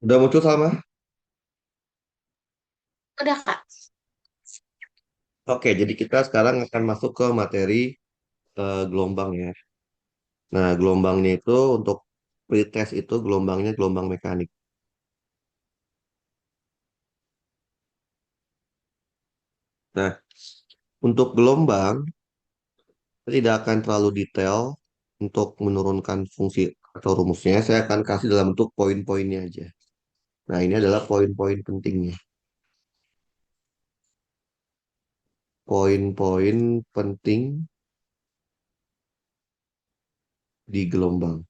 Udah muncul sama? Udah, Kak. Oke, jadi kita sekarang akan masuk ke materi gelombang ya. Nah, gelombangnya itu untuk pretest itu gelombangnya gelombang mekanik. Nah, untuk gelombang saya tidak akan terlalu detail untuk menurunkan fungsi atau rumusnya. Saya akan kasih dalam bentuk poin-poinnya aja. Nah, ini adalah poin-poin pentingnya. Poin-poin penting di gelombang,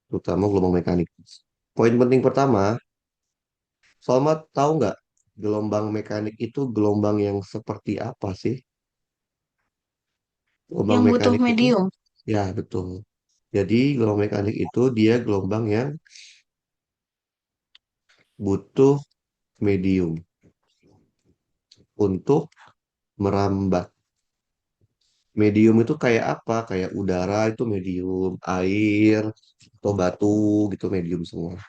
terutama gelombang mekanik. Poin penting pertama, Salma tahu nggak gelombang mekanik itu gelombang yang seperti apa sih? Gelombang Yang butuh mekanik itu, medium. ya betul. Jadi gelombang mekanik itu dia gelombang yang butuh medium untuk merambat. Medium itu kayak apa? Kayak udara itu medium, air atau batu gitu medium semua.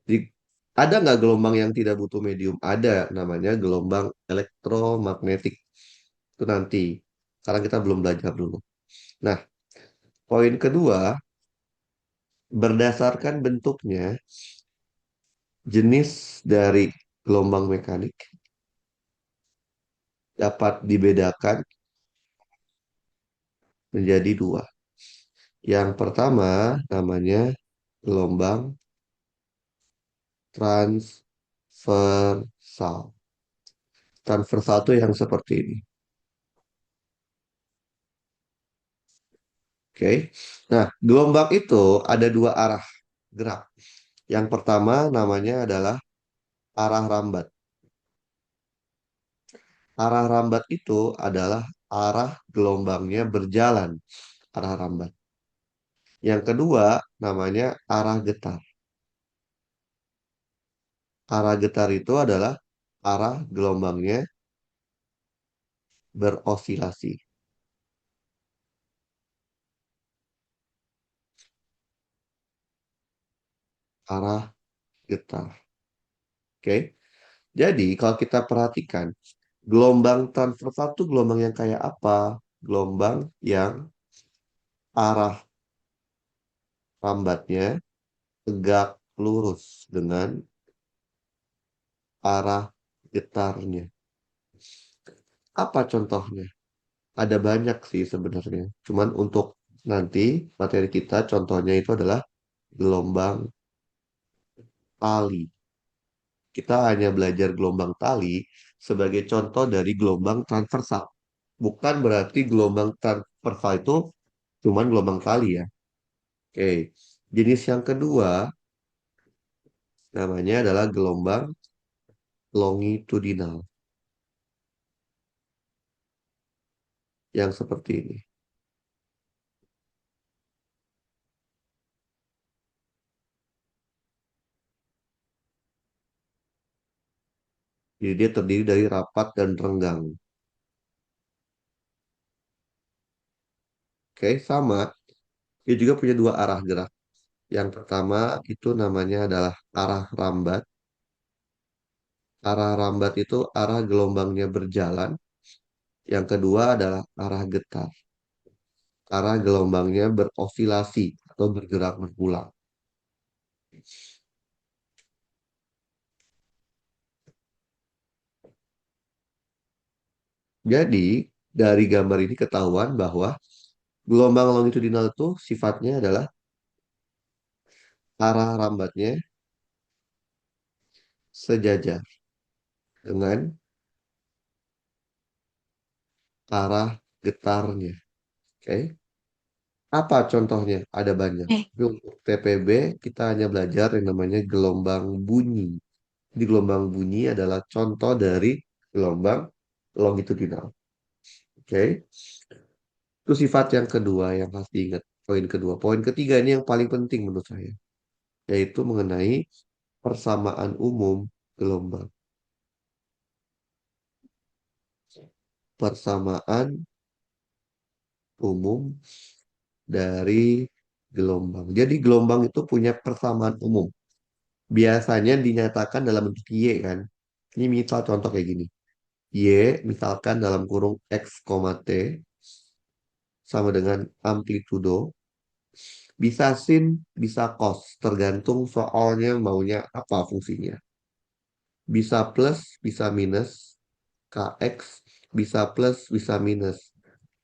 Jadi ada nggak gelombang yang tidak butuh medium? Ada, namanya gelombang elektromagnetik. Itu nanti. Sekarang kita belum belajar dulu. Nah, poin kedua, berdasarkan bentuknya, jenis dari gelombang mekanik dapat dibedakan menjadi dua. Yang pertama namanya gelombang transversal. Transversal itu yang seperti ini. Oke. Nah, gelombang itu ada dua arah gerak. Yang pertama namanya adalah arah rambat. Arah rambat itu adalah arah gelombangnya berjalan, arah rambat. Yang kedua namanya arah getar. Arah getar itu adalah arah gelombangnya berosilasi. Arah getar. Oke. Jadi kalau kita perhatikan, gelombang transversal itu gelombang yang kayak apa? Gelombang yang arah rambatnya tegak lurus dengan arah getarnya. Apa contohnya? Ada banyak sih sebenarnya. Cuman untuk nanti materi kita contohnya itu adalah gelombang tali. Kita hanya belajar gelombang tali sebagai contoh dari gelombang transversal. Bukan berarti gelombang transversal itu cuman gelombang tali ya. Oke. Jenis yang kedua namanya adalah gelombang longitudinal yang seperti ini. Jadi dia terdiri dari rapat dan renggang. Oke, sama. Dia juga punya dua arah gerak. Yang pertama itu namanya adalah arah rambat. Arah rambat itu arah gelombangnya berjalan. Yang kedua adalah arah getar. Arah gelombangnya berosilasi atau bergerak berulang. Jadi, dari gambar ini ketahuan bahwa gelombang longitudinal itu sifatnya adalah arah rambatnya sejajar dengan arah getarnya. Oke. Apa contohnya? Ada banyak. Eh, Tapi untuk TPB kita hanya belajar yang namanya gelombang bunyi. Di gelombang bunyi adalah contoh dari gelombang longitudinal. Oke. Itu sifat yang kedua yang harus diingat. Poin kedua. Poin ketiga ini yang paling penting menurut saya. Yaitu mengenai persamaan umum gelombang. Persamaan umum dari gelombang. Jadi gelombang itu punya persamaan umum. Biasanya dinyatakan dalam bentuk Y kan. Ini misal contoh kayak gini. Y misalkan dalam kurung X, T sama dengan amplitudo. Bisa sin, bisa cos. Tergantung soalnya maunya apa fungsinya. Bisa plus, bisa minus. Kx, bisa plus, bisa minus.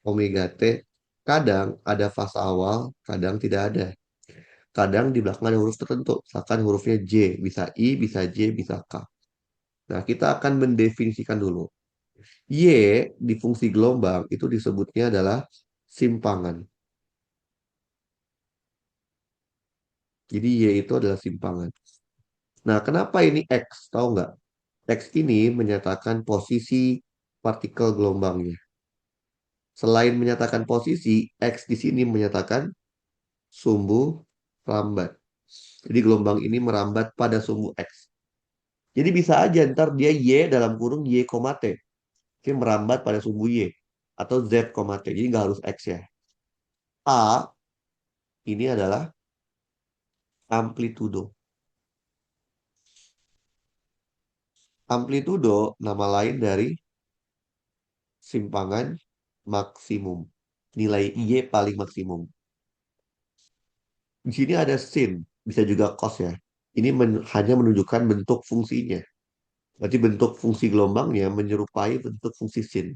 Omega T. Kadang ada fase awal, kadang tidak ada. Kadang di belakang ada huruf tertentu. Misalkan hurufnya J, bisa I, bisa J, bisa K. Nah, kita akan mendefinisikan dulu. Y di fungsi gelombang itu disebutnya adalah simpangan. Jadi Y itu adalah simpangan. Nah, kenapa ini X? Tahu nggak? X ini menyatakan posisi partikel gelombangnya. Selain menyatakan posisi, X di sini menyatakan sumbu rambat. Jadi gelombang ini merambat pada sumbu X. Jadi bisa aja ntar dia Y dalam kurung Y, T. Dia merambat pada sumbu Y. Atau Z, T. Jadi nggak harus X ya. A ini adalah amplitudo. Amplitudo nama lain dari simpangan maksimum. Nilai Y paling maksimum. Di sini ada sin, bisa juga cos ya. Ini hanya menunjukkan bentuk fungsinya. Berarti bentuk fungsi gelombangnya menyerupai bentuk fungsi sin.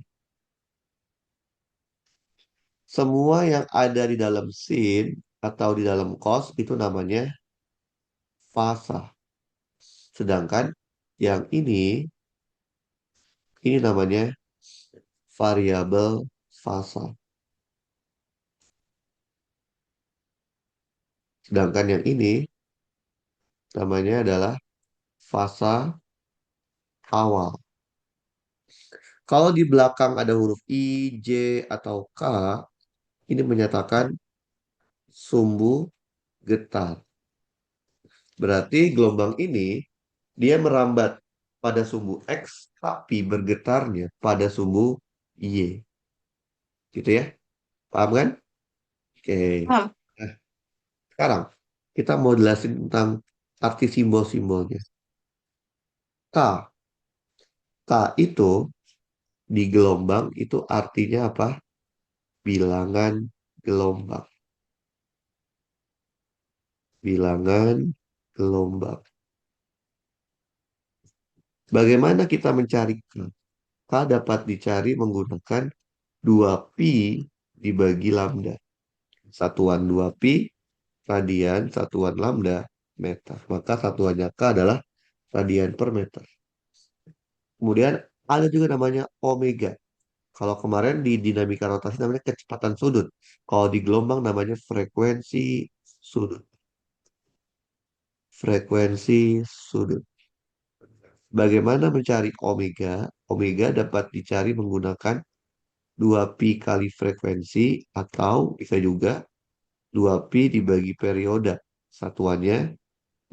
Semua yang ada di dalam sin atau di dalam cos itu namanya fasa. Sedangkan yang ini namanya variabel fasa. Sedangkan yang ini namanya adalah fasa awal. Kalau di belakang ada huruf I, J, atau K, ini menyatakan sumbu getar. Berarti gelombang ini dia merambat pada sumbu X, tapi bergetarnya pada sumbu Y. Gitu ya? Paham kan? Oke. Paham. Nah, sekarang kita mau jelasin tentang arti simbol-simbolnya. K. K itu di gelombang itu artinya apa? Bilangan gelombang. Bilangan gelombang. Bagaimana kita mencari K? K dapat dicari menggunakan 2pi dibagi lambda. Satuan 2pi, radian, satuan lambda, meter. Maka satuannya K adalah radian per meter. Kemudian ada juga namanya omega. Kalau kemarin di dinamika rotasi namanya kecepatan sudut. Kalau di gelombang namanya frekuensi sudut. Frekuensi sudut. Bagaimana mencari omega? Omega dapat dicari menggunakan 2pi kali frekuensi atau bisa juga 2pi dibagi periode. Satuannya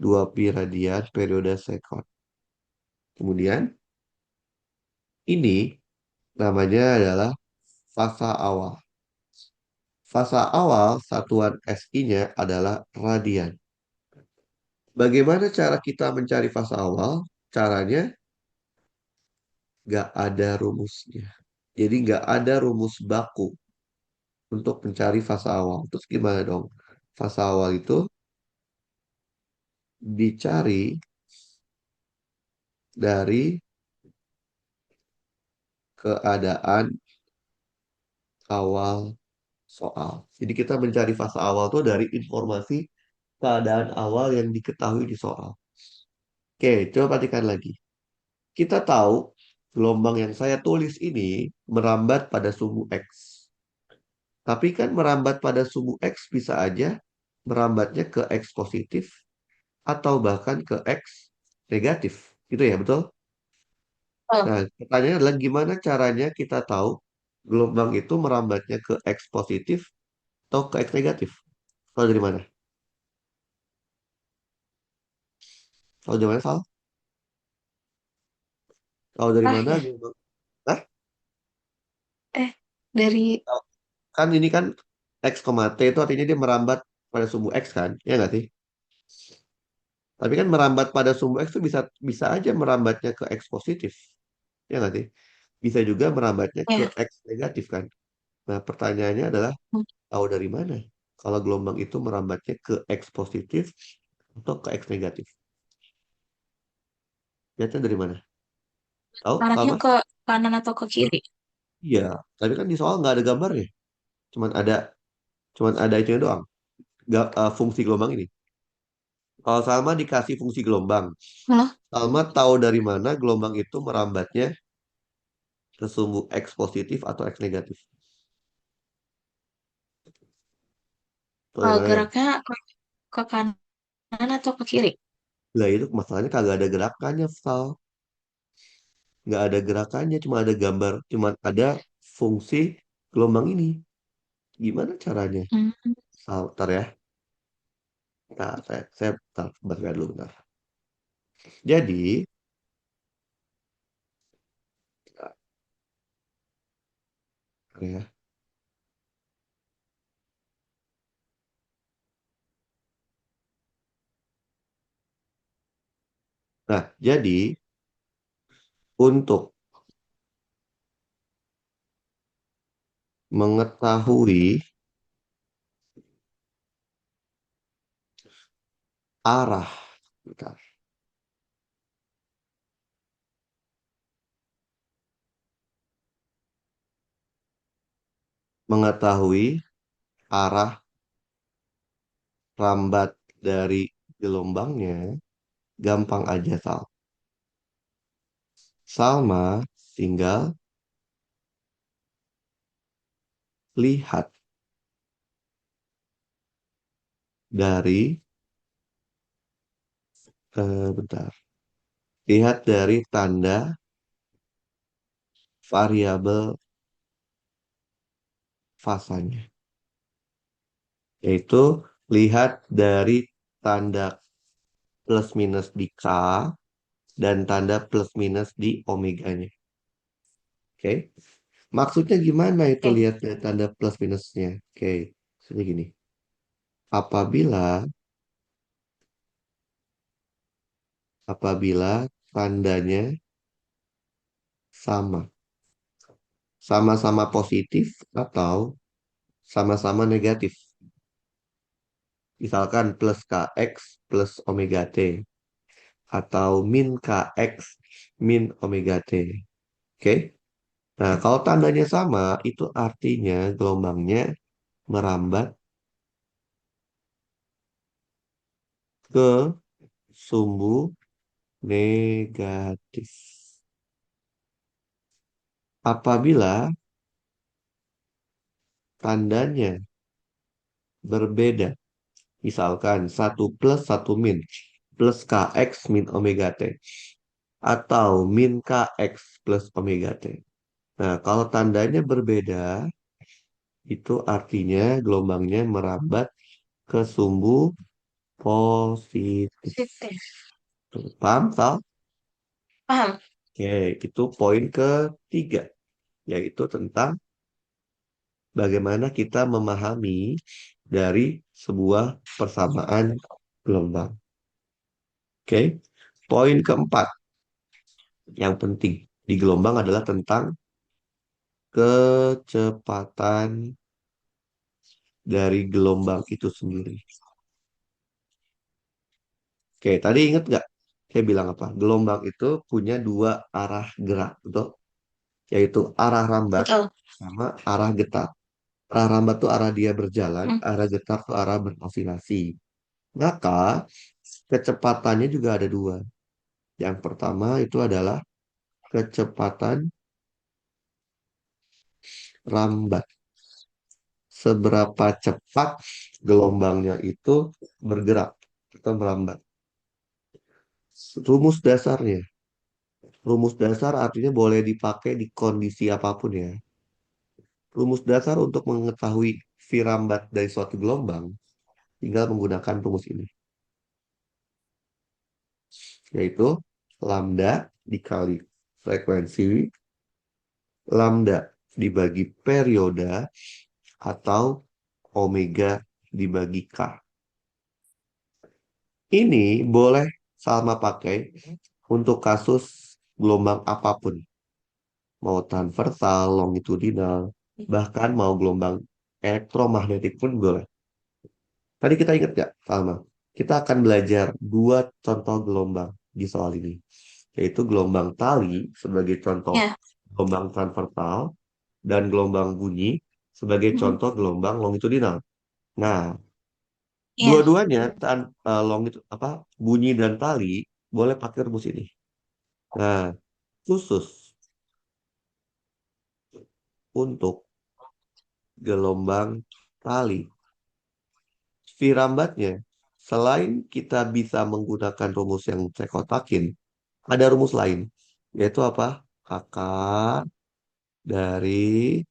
2pi radian periode sekon. Kemudian ini namanya adalah fasa awal. Fasa awal satuan SI-nya adalah radian. Bagaimana cara kita mencari fasa awal? Caranya nggak ada rumusnya. Jadi nggak ada rumus baku untuk mencari fasa awal. Terus gimana dong? Fasa awal itu dicari dari keadaan awal soal. Jadi kita mencari fase awal tuh dari informasi keadaan awal yang diketahui di soal. Oke, coba perhatikan lagi. Kita tahu gelombang yang saya tulis ini merambat pada sumbu X. Tapi kan merambat pada sumbu X bisa aja merambatnya ke X positif atau bahkan ke X negatif. Gitu ya, betul? Oh, Nah, pertanyaannya adalah gimana caranya kita tahu gelombang itu merambatnya ke X positif atau ke X negatif? Tahu dari mana? Tahu dari mana, Sal? Tahu dari ah mana ya. gelombang? Hah? Eh, dari Tahu. Kan ini kan X, T itu artinya dia merambat. pada sumbu X kan, ya nggak sih? Tapi kan merambat pada sumbu X itu bisa bisa aja merambatnya ke X positif, ya nggak sih? Bisa juga merambatnya ke Ya. X negatif kan. Nah, pertanyaannya adalah Hmm. tahu dari mana? Kalau gelombang itu merambatnya ke X positif atau ke X negatif? Lihatnya dari mana? Tahu, Arahnya Salma? ke kanan atau ke kiri? Iya, tapi kan di soal nggak ada gambarnya. Cuman ada, cuman ada itu doang. Fungsi gelombang ini. Kalau Salma dikasih fungsi gelombang, Malah Salma tahu dari mana gelombang itu merambatnya ke sumbu X positif atau X negatif? Tahu dari mana ya? geraknya ke kanan atau ke kiri? Lah itu masalahnya kagak ada gerakannya, Sal. Nggak ada gerakannya, cuma ada gambar, cuma ada fungsi gelombang ini. Gimana caranya? Hmm. Sal, bentar ya. Nah, saya bentar, baca dulu bentar. Jadi, ya. Nah, jadi untuk mengetahui arah, bentar, mengetahui arah rambat dari gelombangnya, gampang aja, Sal. Salma tinggal lihat dari, bentar, lihat dari tanda variabel fasanya, yaitu lihat dari tanda plus minus di K dan tanda plus minus di omeganya. Oke, maksudnya gimana itu Oke. lihat dari tanda plus minusnya? Oke, jadi gini, apabila apabila tandanya sama, sama-sama positif atau sama-sama negatif. Misalkan plus KX plus omega T atau min KX min omega T. Oke. Nah, kalau tandanya sama, itu artinya gelombangnya merambat ke sumbu negatif. Apabila tandanya berbeda, misalkan satu plus satu min, plus KX min omega T, atau min KX plus omega T. Nah, kalau tandanya berbeda, itu artinya gelombangnya merambat ke sumbu positif. Positif. Tuh, paham, Sal? Paham? Oke, itu poin ketiga, yaitu tentang bagaimana kita memahami dari sebuah persamaan gelombang. Oke, poin keempat yang penting di gelombang adalah tentang kecepatan dari gelombang itu sendiri. Oke, tadi ingat nggak? Saya bilang apa? Gelombang itu punya dua arah gerak, betul? Yaitu arah rambat Betul. sama arah getar. Arah rambat tuh arah dia berjalan, Hmm. arah getar tuh arah beroscilasi. Maka kecepatannya juga ada dua. Yang pertama itu adalah kecepatan rambat. Seberapa cepat gelombangnya itu bergerak atau merambat. Rumus dasarnya. Rumus dasar artinya boleh dipakai di kondisi apapun ya. Rumus dasar untuk mengetahui V rambat dari suatu gelombang tinggal menggunakan rumus ini, yaitu lambda dikali frekuensi, lambda dibagi perioda, atau omega dibagi K. Ini boleh sama pakai untuk kasus gelombang apapun. Mau transversal, longitudinal, bahkan mau gelombang elektromagnetik pun boleh. Tadi kita ingat nggak, Salma? Kita akan belajar dua contoh gelombang di soal ini, yaitu gelombang tali sebagai contoh Ya. gelombang transversal dan gelombang bunyi sebagai Mhm. contoh gelombang longitudinal. Nah, Ya. dua-duanya apa bunyi dan tali boleh pakai rumus ini. Nah, khusus untuk gelombang tali, Firambatnya, selain kita bisa menggunakan rumus yang saya kotakin, ada rumus lain, yaitu apa? Kakak dari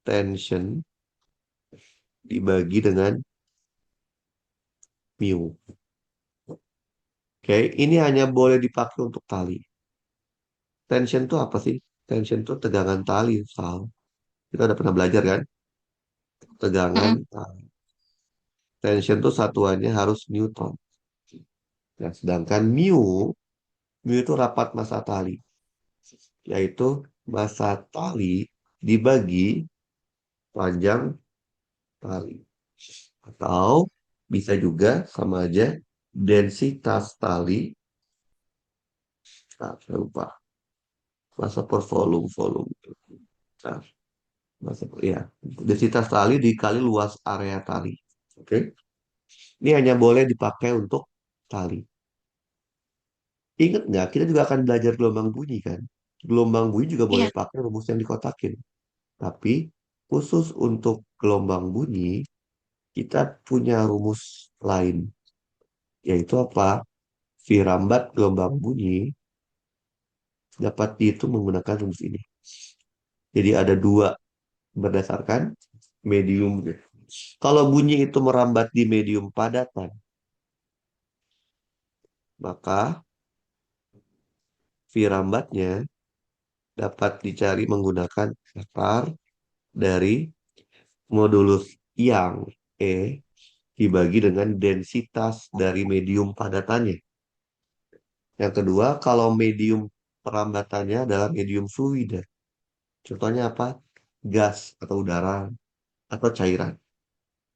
tension dibagi dengan mu. Oke, ini hanya boleh dipakai untuk tali. Tension itu apa sih? Tension itu tegangan tali, Sal. Kita udah pernah belajar kan? Tegangan Mhm. tali. Tension itu satuannya harus Newton. Nah, sedangkan mu itu rapat massa tali, yaitu massa tali dibagi panjang tali. Atau bisa juga sama aja densitas tali, saya lupa, massa per volume. Nah, ya, densitas tali dikali luas area tali. Oke, ini hanya boleh dipakai untuk tali. Ingat nggak, kita juga akan belajar gelombang bunyi kan? Gelombang bunyi juga boleh Iya. pakai rumus yang dikotakin. Tapi khusus untuk gelombang bunyi, kita punya rumus lain, yaitu apa? Firambat gelombang bunyi dapat dihitung menggunakan rumus ini. Jadi ada dua berdasarkan medium. Kalau bunyi itu merambat di medium padatan, maka Firambatnya dapat dicari menggunakan akar dari modulus yang E dibagi dengan densitas dari medium padatannya. Yang kedua, kalau medium perambatannya adalah medium fluida. Contohnya apa? Gas atau udara atau cairan.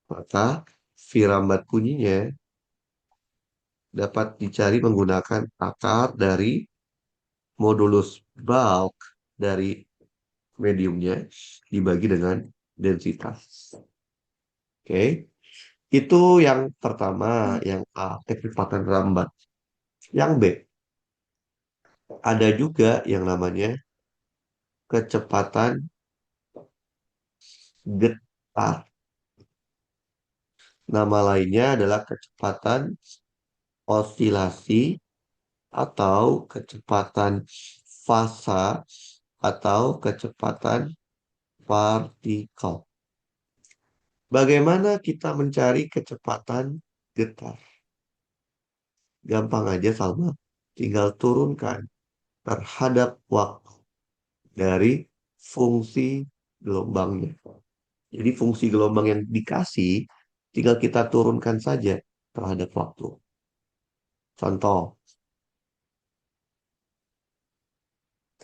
Maka Firambat bunyinya dapat dicari menggunakan akar dari modulus bulk dari mediumnya dibagi dengan densitas. Oke, itu yang pertama, yang A, kecepatan rambat. Yang B, ada juga yang namanya kecepatan getar. Nama lainnya adalah kecepatan osilasi atau kecepatan fasa atau kecepatan partikel. Bagaimana kita mencari kecepatan getar? Gampang aja Salma. Tinggal turunkan terhadap waktu dari fungsi gelombangnya. Jadi fungsi gelombang yang dikasih tinggal kita turunkan saja terhadap waktu. Contoh,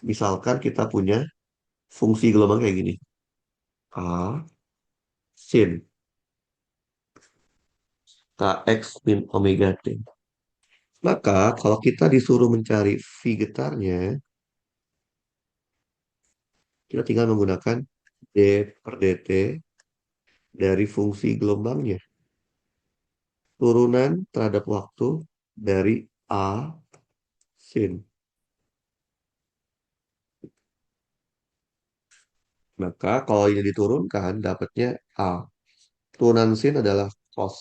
misalkan kita punya fungsi gelombang kayak gini. A sin kx min omega t. Maka kalau kita disuruh mencari V getarnya, kita tinggal menggunakan d per dt dari fungsi gelombangnya. Turunan terhadap waktu dari A sin. Maka kalau ini diturunkan, dapatnya A. Turunan sin adalah cos.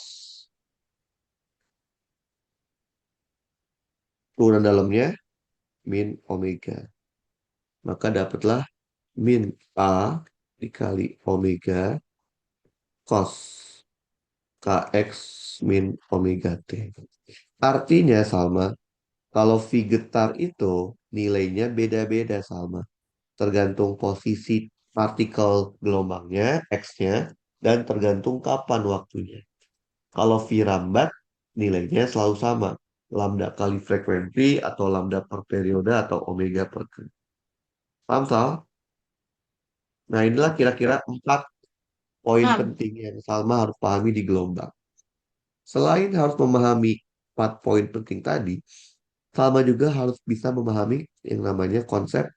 Turunan dalamnya min omega. Maka dapatlah min A dikali omega cos kx min omega t. Artinya sama, kalau V getar itu nilainya beda-beda sama. Tergantung posisi partikel gelombangnya, X-nya, dan tergantung kapan waktunya. Kalau V rambat, nilainya selalu sama. Lambda kali frekuensi atau lambda per periode atau omega per. Paham, Sal? Nah, inilah kira-kira 4 poin Paham. penting yang Salma harus pahami di gelombang. Selain harus memahami 4 poin penting tadi, Salma juga harus bisa memahami yang namanya konsep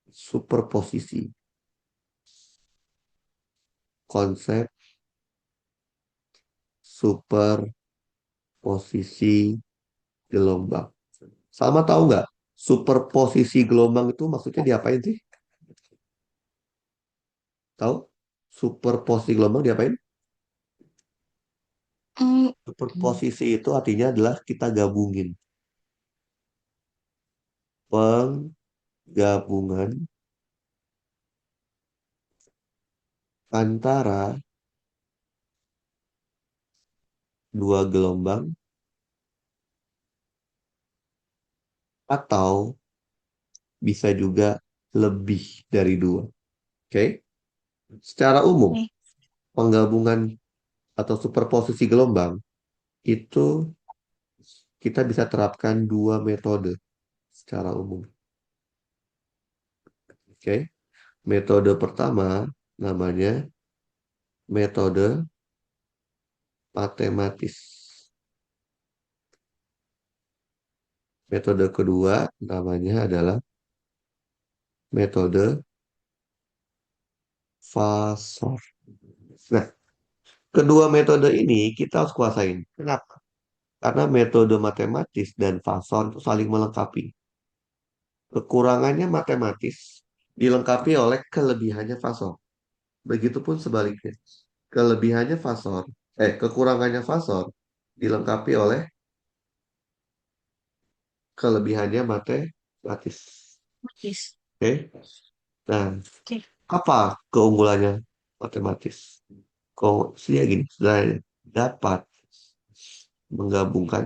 superposisi. Konsep superposisi gelombang. Salma tahu nggak? Superposisi gelombang itu maksudnya diapain sih? Tahu? Superposisi gelombang diapain? Hmm, Superposisi itu artinya adalah kita gabungin. Penggabungan antara dua gelombang atau bisa juga lebih dari dua. Oke? Secara umum, oke. penggabungan atau superposisi gelombang itu kita bisa terapkan dua metode secara umum. Oke? Metode pertama namanya metode matematis. Metode kedua namanya adalah metode Fasor. Nah, kedua metode ini kita harus kuasain. Kenapa? Karena metode matematis dan Fasor itu saling melengkapi. Kekurangannya matematis dilengkapi oleh kelebihannya Fasor. Begitupun sebaliknya. Kelebihannya Fasor, kekurangannya Fasor dilengkapi oleh kelebihannya matematis. Yes. Oke? Nah, Oke. apa keunggulannya matematis? Kok sih gini, sebenarnya dapat menggabungkan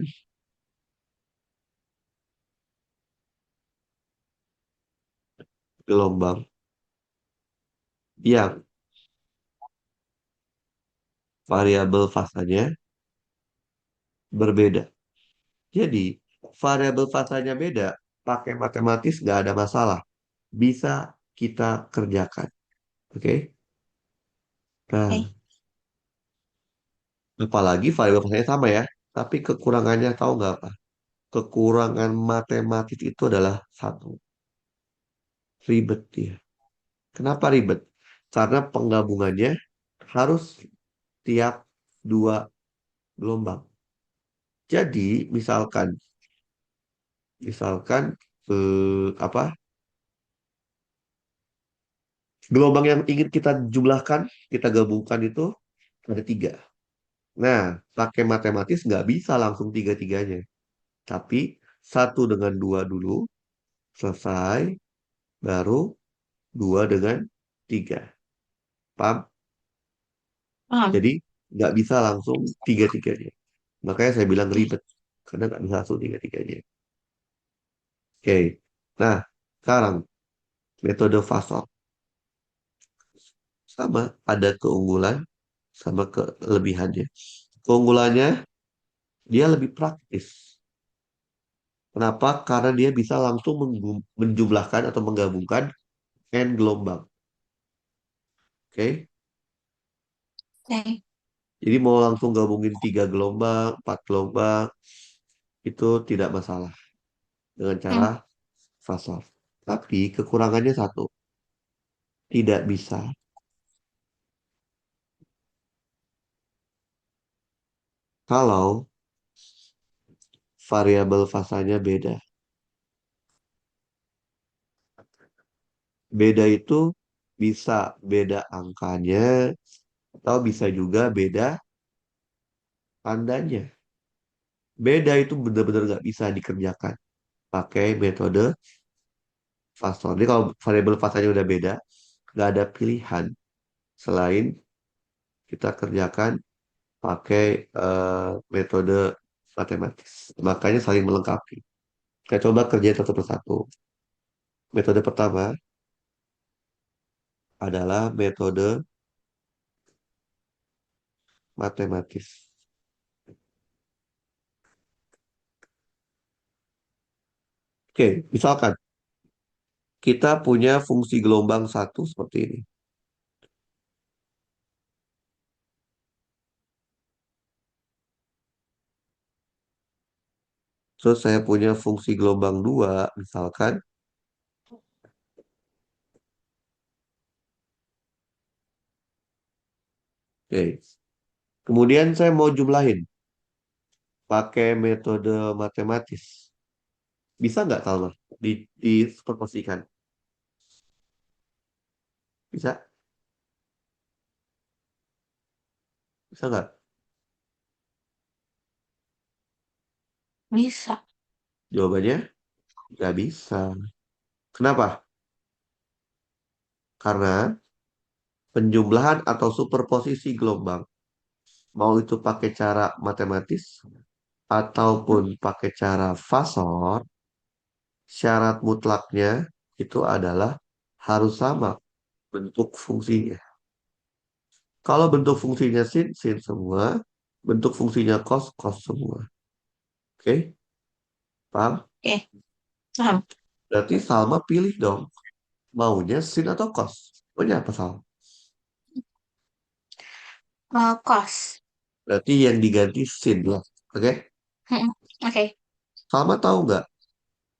gelombang yang variabel fasanya berbeda. Jadi, variabel fasanya beda, pakai matematis nggak ada masalah. Bisa kita kerjakan. Oke? Oke. Nah, apalagi variabel fasanya sama ya. Tapi kekurangannya tahu nggak apa? Kekurangan matematis itu adalah satu. Ribet dia. Kenapa ribet? Karena penggabungannya harus tiap dua gelombang. Jadi, misalkan apa? Gelombang yang ingin kita jumlahkan, kita gabungkan itu ada tiga. Nah, pakai matematis nggak bisa langsung tiga-tiganya. Tapi satu dengan dua dulu, selesai, baru dua dengan tiga. Paham? Paham. Jadi nggak bisa langsung tiga-tiganya. Makanya saya bilang Oke. ribet. Karena nggak bisa langsung tiga-tiganya. Oke. Nah, sekarang metode Fasol. Sama, ada keunggulan sama kelebihannya. Keunggulannya, dia lebih praktis. Kenapa? Karena dia bisa langsung menjumlahkan atau menggabungkan n gelombang. Oke? Oke. Jadi mau langsung gabungin 3 gelombang, 4 gelombang, itu tidak masalah dengan cara Hmm. fasor. Tapi kekurangannya satu, tidak bisa kalau variabel fasanya beda. Beda itu bisa beda angkanya atau bisa juga beda tandanya. Beda itu benar-benar nggak bisa dikerjakan pakai metode fasor. Jadi kalau variabel fasanya udah beda, nggak ada pilihan selain kita kerjakan pakai metode matematis. Makanya saling melengkapi. Kita coba kerjain satu persatu. Metode pertama adalah metode matematis. Oke, misalkan kita punya fungsi gelombang satu seperti ini. Terus saya punya fungsi gelombang dua, misalkan. Oke, kemudian saya mau jumlahin pakai metode matematis. Bisa nggak, Salma? Diproporsikan. Bisa? Bisa nggak? Bisa. Jawabannya nggak bisa. Kenapa? Karena penjumlahan atau superposisi gelombang, mau itu pakai cara matematis ataupun pakai cara fasor, syarat mutlaknya itu adalah harus sama bentuk fungsinya. Kalau bentuk fungsinya sin, sin semua. Bentuk fungsinya cos, cos semua. Oke, paham? Oke, paham. Berarti Salma pilih dong. Maunya sin atau cos? Maunya apa, Salma? Kos. Berarti yang diganti sin ya. Oke? Mm-mm. Oke. Salma tahu nggak?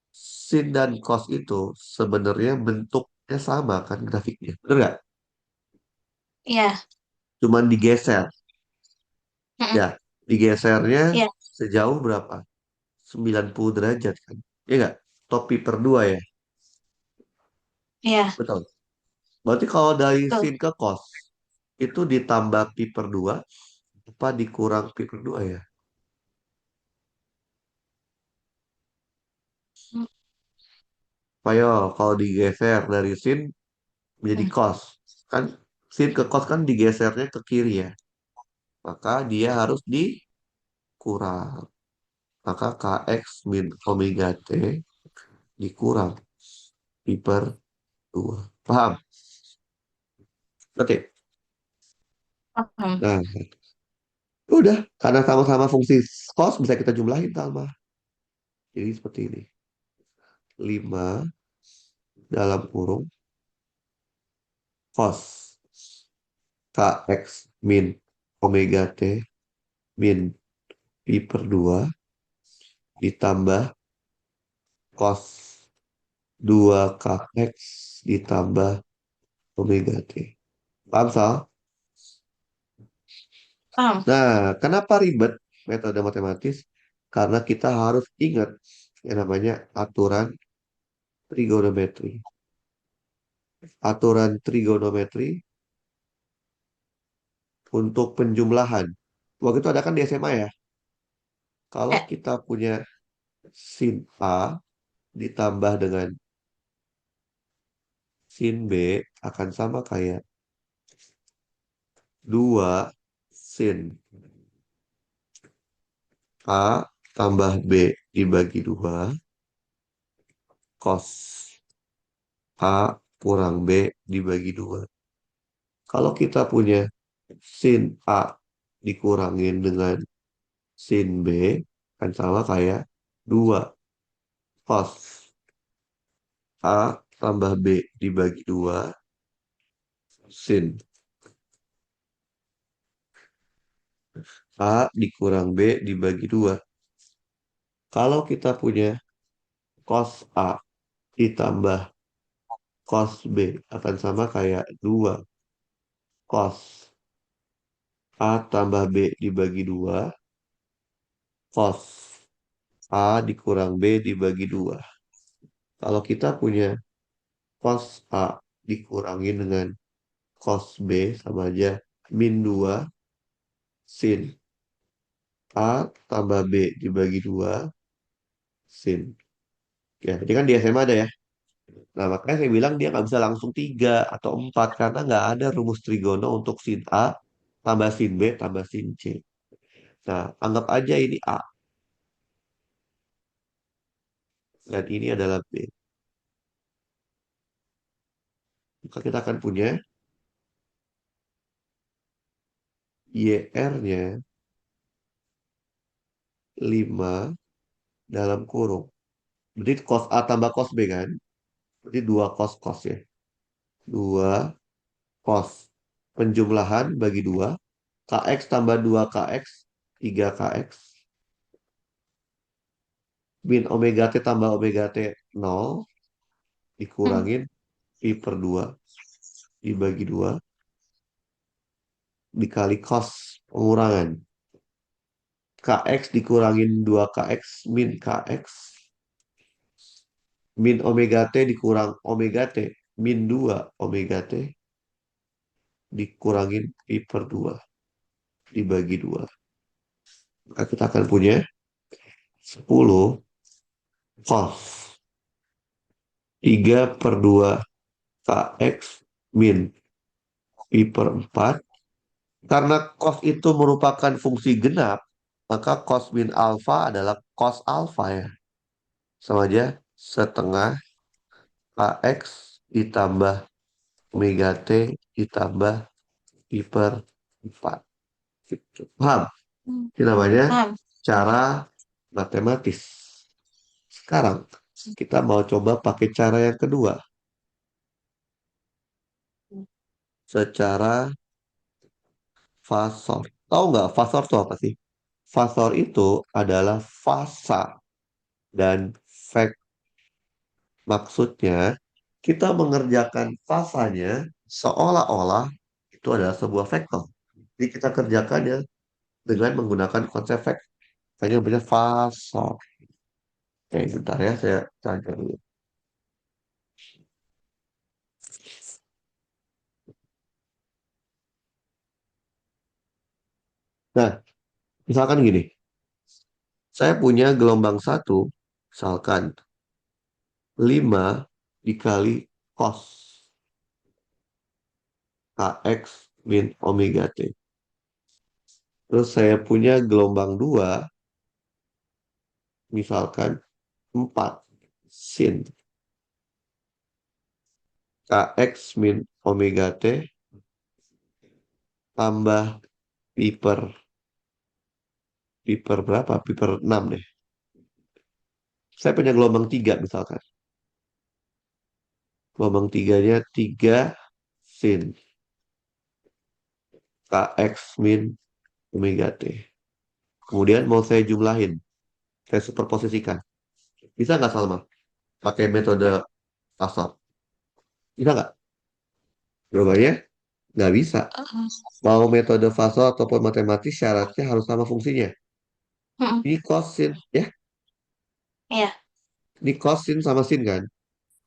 Sin dan cos itu sebenarnya bentuknya sama kan grafiknya. Bener nggak? Iya. Cuman digeser. Mm-mm. Ya, digesernya Iya. sejauh berapa? 90 derajat kan? Iya nggak? Topi per dua ya? Iya. Betul. Berarti kalau dari Betul. sin ke cos, itu ditambah pi per 2, apa dikurang pi per 2 ya? Ayo, kalau digeser dari sin menjadi Mm-mm. cos. Kan sin ke cos kan digesernya ke kiri ya. Maka dia harus dikurang. Maka kx min omega t dikurang pi per 2. Paham? Oke. Paham. Nah, udah. Karena sama-sama fungsi cos bisa kita jumlahin sama. Jadi seperti ini. 5 dalam kurung cos kx min omega t min pi per 2 ditambah cos 2kx ditambah omega t. Paham, Sal? Paham. Nah, kenapa ribet metode matematis? Karena kita harus ingat yang namanya aturan trigonometri. Aturan trigonometri untuk penjumlahan. Waktu itu ada kan di SMA ya. Kalau Ya. kita punya sin A ditambah dengan sin B akan sama kayak 2 sin A tambah B dibagi 2 cos A kurang B dibagi 2. Kalau kita punya sin A dikurangin dengan sin B kan sama kayak 2 cos A tambah B dibagi 2 sin A dikurang B dibagi 2. Kalau kita punya cos A ditambah cos B akan sama kayak 2 cos A tambah B dibagi 2 cos A dikurang B dibagi 2. Kalau kita punya cos A dikurangin dengan cos B sama aja min 2 sin A tambah B dibagi 2 sin. Ya, ini kan di SMA ada ya. Nah, makanya saya bilang dia nggak bisa langsung 3 atau 4 karena nggak ada rumus trigono untuk sin A tambah sin B tambah sin C. Nah, anggap aja ini A dan ini adalah B. Maka kita akan punya YR-nya 5 dalam kurung. Berarti cos A tambah cos B kan? Berarti 2 cos ya. 2 cos. Penjumlahan bagi 2. KX tambah 2 KX. 3 KX. Min omega T tambah omega T 0. Hmm. Dikurangin pi per 2. Dibagi 2. Dikali cos pengurangan. KX dikurangin 2 KX min KX. Min omega T dikurang omega T. Min 2 omega T dikurangin pi per 2 dibagi 2. Maka kita akan punya 10 cos 3 per 2 kx min pi per 4. Karena cos itu merupakan fungsi genap, maka cos min alfa adalah cos alfa ya. Sama aja setengah kx ditambah omega t ditambah pi per 4. Gitu. Paham? Hmm. Ini namanya Paham. cara matematis. Sekarang kita mau coba pakai cara yang kedua. Secara fasor. Tahu nggak fasor itu apa sih? Fasor itu adalah fasa dan vek. Maksudnya kita mengerjakan fasanya seolah-olah itu adalah sebuah vektor. Jadi kita kerjakannya dengan menggunakan konsep vek. Ini namanya fasor. Oke, bentar ya, saya cari dulu. Nah, misalkan gini. Saya punya gelombang satu, misalkan 5 dikali cos kx min omega t. Terus saya punya gelombang 2, misalkan 4 sin kx min omega t tambah pi per berapa? Pi per 6 deh. Saya punya gelombang 3 misalkan. Gelombang tiganya 3 sin kx min omega t. Kemudian mau saya jumlahin. Saya superposisikan. Bisa nggak Salma? Pakai metode asal. Bisa nggak? Jawabannya nggak bisa. Hmm. Mau metode fasal ataupun matematis syaratnya harus sama fungsinya. Hmm. Ini kosin, ya. Iya. Ini kosin sama sin kan?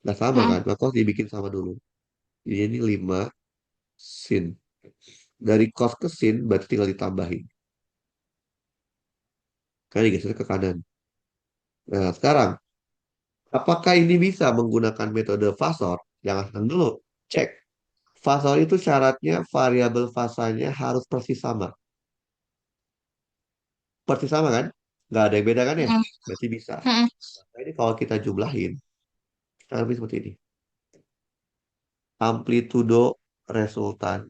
Nggak sama Hmm. kan? Maka harus dibikin sama dulu. Jadi ini 5 sin. Dari cos ke sin berarti tinggal ditambahin. Karena digeser ke kanan. Nah, sekarang, apakah ini bisa menggunakan metode fasor? Jangan dulu. Cek. Fasor itu syaratnya variabel fasanya harus persis sama. Persis sama kan? Nggak ada yang beda kan ya? Hmm. Berarti bisa. Hmm. Nah, ini kalau kita jumlahin, kita lebih seperti ini. Amplitudo resultan.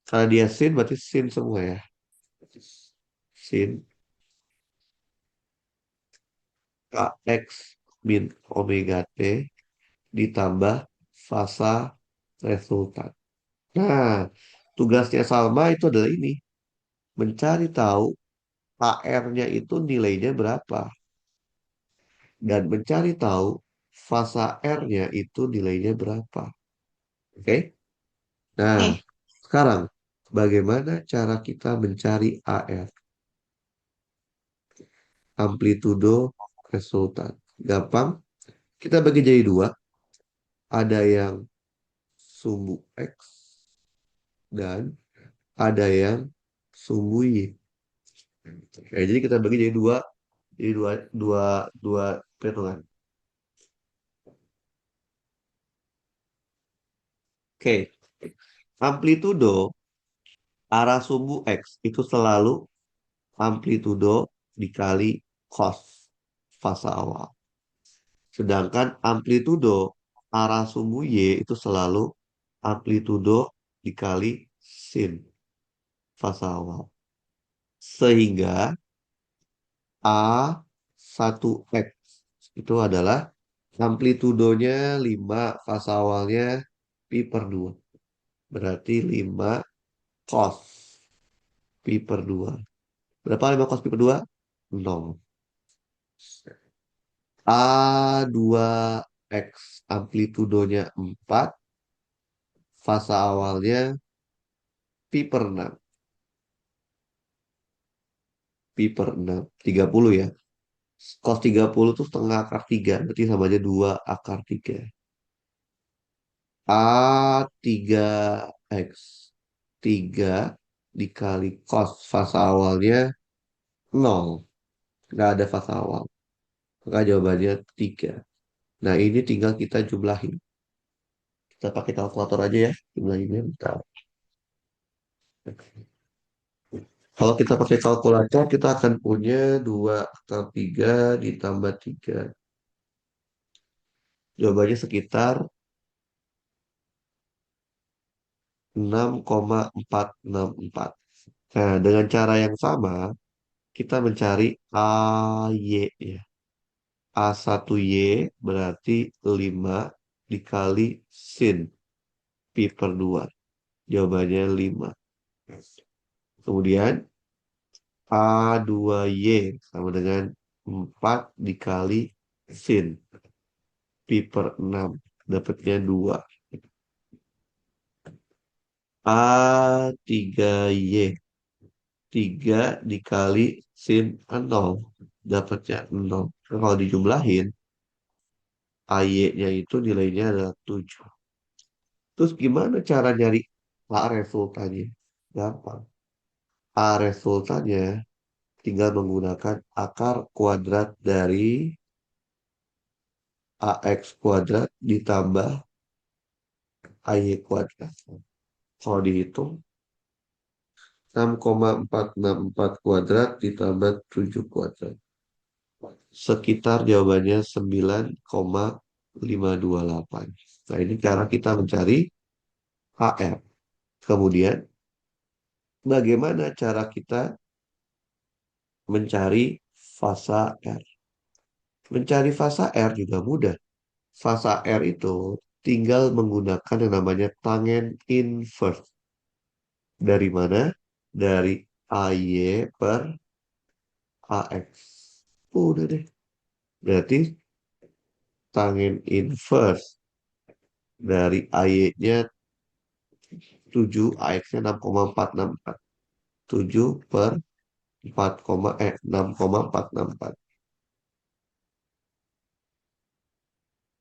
Karena dia sin, berarti sin semua ya. Sin kx min omega t ditambah fasa resultan. Nah, tugasnya Salma itu adalah ini. Mencari tahu KR-nya itu nilainya berapa. Dan mencari tahu fasa R-nya itu nilainya berapa. Oke? Nah, Oke. sekarang bagaimana cara kita mencari AR? Amplitudo resultan. Gampang. Kita bagi jadi dua. Ada yang sumbu X dan ada yang sumbu Y. Oke, jadi kita bagi jadi dua perhitungan. Oke, amplitudo arah sumbu X itu selalu amplitudo dikali cos fasa awal. Sedangkan amplitudo arah sumbu Y itu selalu amplitudo dikali sin fasa awal. Sehingga A1X itu adalah amplitudonya 5, fasa awalnya pi/2. Berarti 5 cos pi/2. Berapa 5 cos pi/2? 0. A2X amplitudonya 4, fasa awalnya pi/6. Pi/6. 30 ya. Cos 30 itu setengah akar 3. Berarti sama aja 2 akar 3. A3X. 3 dikali cos fasa awalnya 0. Nggak ada fasa awal. Maka jawabannya 3. Nah, ini tinggal kita jumlahin. Kita pakai kalkulator aja ya. Jumlahinnya bentar. Kalau kita pakai kalkulator, kita akan punya 2 akar 3 ditambah 3. Jawabannya sekitar 6,464. Nah, dengan cara yang sama, kita mencari AY ya. A1Y berarti 5 dikali sin pi/2. Jawabannya 5. Kemudian A2Y sama dengan 4 dikali sin pi/6. Dapatnya 2. A3Y 3 dikali sin 0. Dapatnya 0. Nah, kalau dijumlahin, AY-nya itu nilainya adalah 7. Terus gimana cara nyari A resultannya? Gampang. A resultannya tinggal menggunakan akar kuadrat dari AX kuadrat ditambah AY kuadrat. Kalau dihitung, 6,464 kuadrat ditambah 7 kuadrat. Sekitar jawabannya 9,528. Nah, ini cara kita mencari HR. Kemudian, bagaimana cara kita mencari fasa R? Mencari fasa R juga mudah. Fasa R itu tinggal menggunakan yang namanya tangen inverse. Dari mana? Dari AY per AX. Udah deh. Berarti tangen inverse dari AY-nya 7, AX-nya 6,464. 7 per 6,464.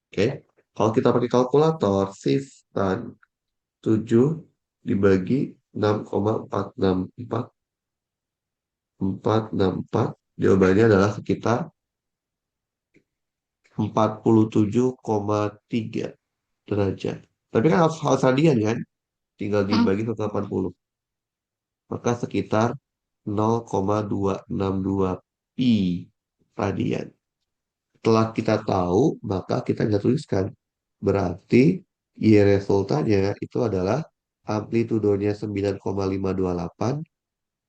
Oke. Kalau kita pakai kalkulator, siftan 7 dibagi 6,464. Jawabannya adalah sekitar 47,3 derajat. Tapi kan harus radian kan? Tinggal Hmm. dibagi 180. Maka sekitar 0,262 pi radian. Setelah kita tahu, maka kita bisa tuliskan. Berarti Y resultanya itu adalah amplitudonya 9,528,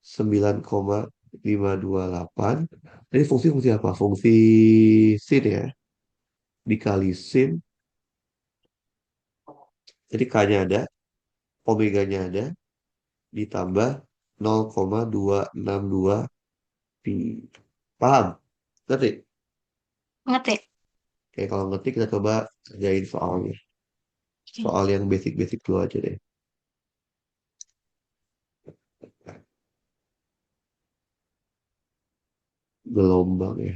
9,528. Ini fungsi-fungsi apa? Fungsi sin ya. Dikali sin. Jadi K-nya ada, omeganya ada, ditambah 0,262 pi. Paham? Ngerti? Ngerti? Oke, kalau ngerti kita coba kerjain soalnya. Oke. Soal yang basic-basic dulu aja deh. Gelombang ya.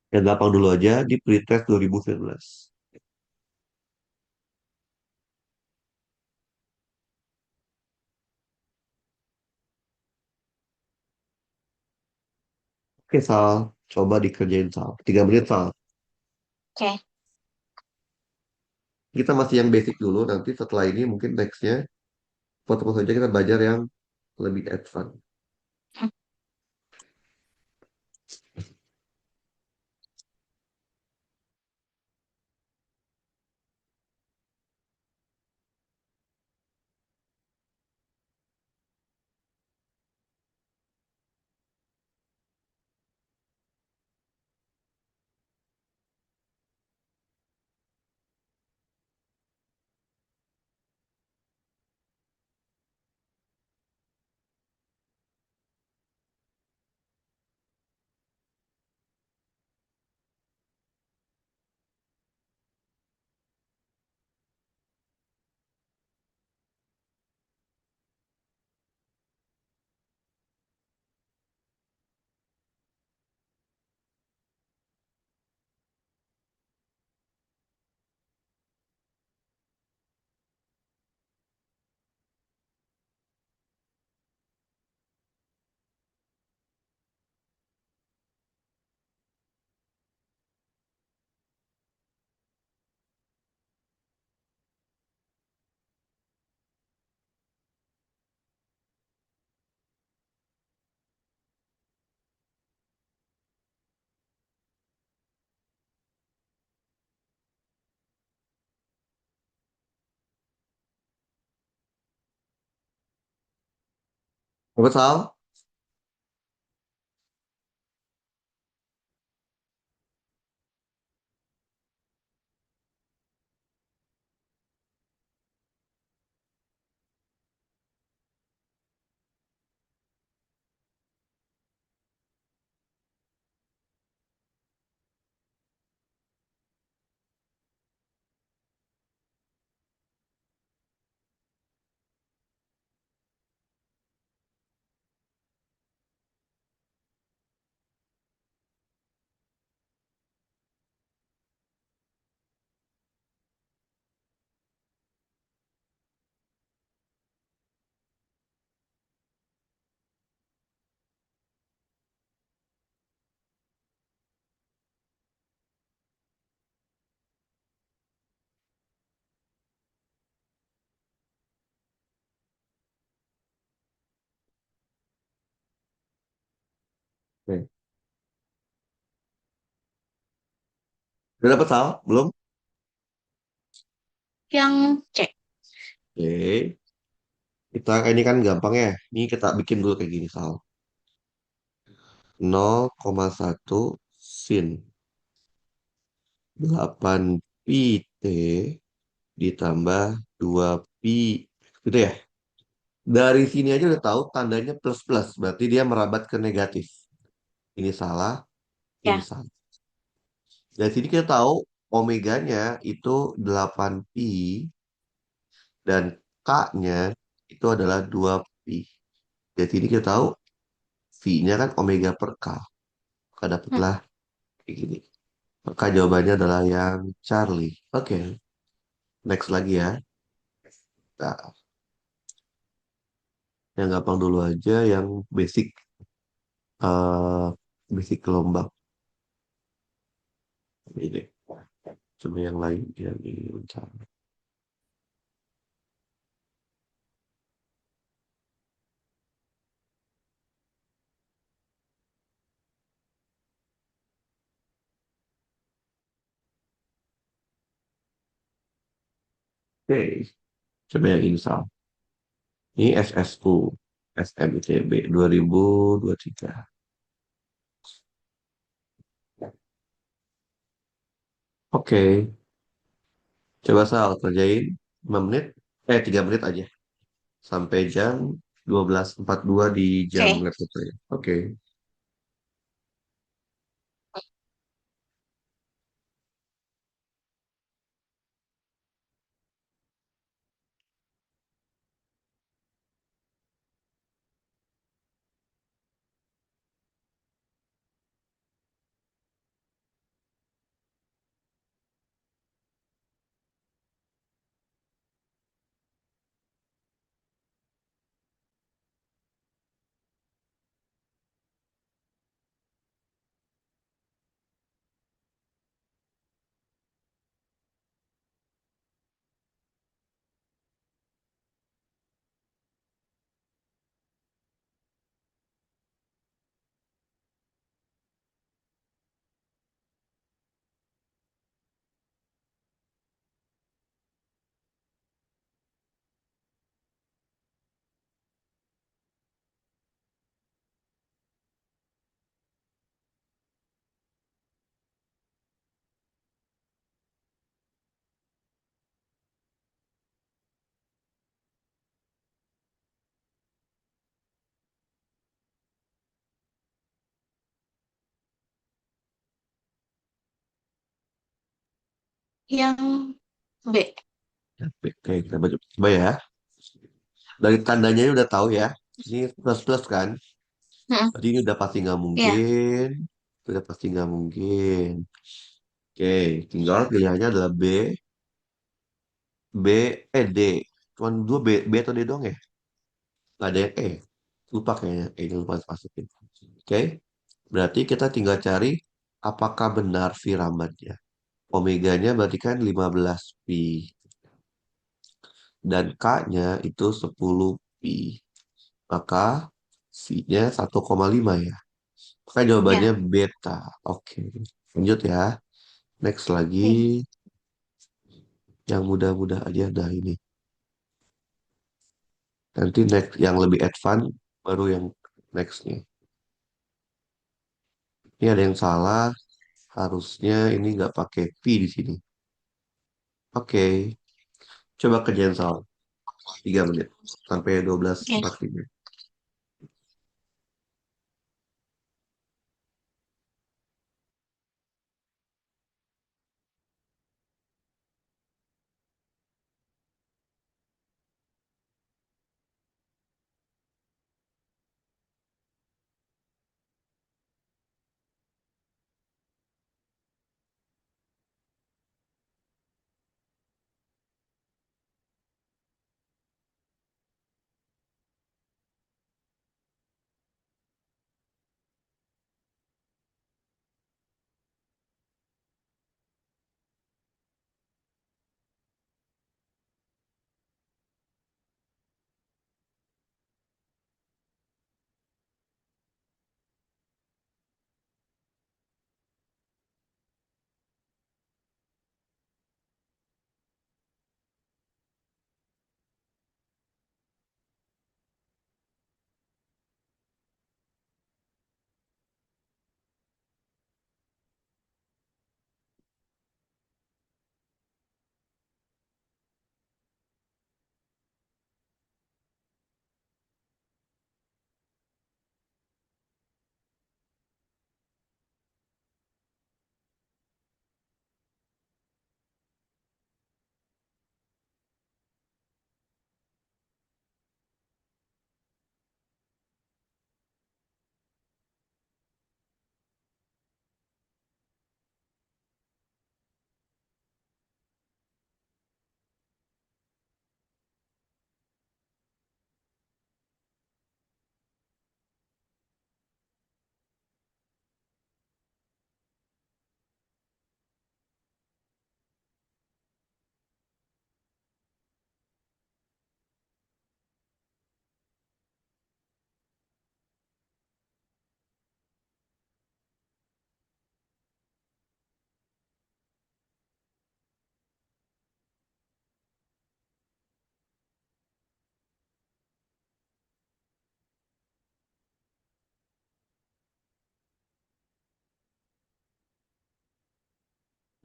Yang gampang dulu aja di pretest 2019. Oke, Sal. Coba dikerjain, Sal. 3 menit, Sal. Oke. Kita masih yang basic dulu. Nanti setelah ini mungkin nextnya. foto-foto aja kita belajar yang lebih advance. Hmm. Apa Sal? Oke. Udah dapet Sal? Belum? Yang C. Oke. Kita ini kan gampang ya. Ini kita bikin dulu kayak gini Sal. 0,1 sin 8 pi t ditambah 2 pi. Gitu ya. Dari sini aja udah tahu tandanya plus plus. Berarti dia merabat ke negatif. Ini salah, ini Ya. salah. Dari sini kita tahu omeganya itu 8 pi dan K-nya itu adalah 2 pi. Dari sini kita tahu V-nya kan omega per K. Maka Hmm. dapatlah kayak gini. Maka jawabannya adalah yang Charlie. Oke, next lagi ya. Nah, yang gampang dulu aja, yang basic, eh basic gelombang. Ini, cuma yang lain yang ini mencari. Oke, coba yang ini Sal. Ini SSU, SMITB 2023. Oke, coba Sal kerjain 5 menit, 3 menit aja. Sampai jam 12.42 di jam Oke. laptop saya. Oke, Yang B. Oke, kita coba ya. Dari tandanya ini udah tahu ya. Ini plus plus kan. Mm-mm. Jadi ini udah pasti nggak Iya. mungkin. Udah pasti nggak mungkin. Oke, tinggal pilihannya adalah B, B, D. Cuman dua B, B atau D doang ya? Nggak ada yang E. Lupa kayaknya. E ini lupa masukin. Oke, berarti kita tinggal cari apakah benar Firamadnya. Omeganya berarti kan 15 pi. Dan K-nya itu 10 pi. Maka V-nya 1,5 ya. Maka jawabannya Iya. beta. Oke. Lanjut ya. Next lagi. Oke. Yang mudah-mudah aja dah ini. Nanti next yang lebih advance baru yang next nih. Ini ada yang salah. Harusnya ini nggak pakai P di sini. Oke. Coba kerjain soal. 3 menit. Sampai Oke. 12.45.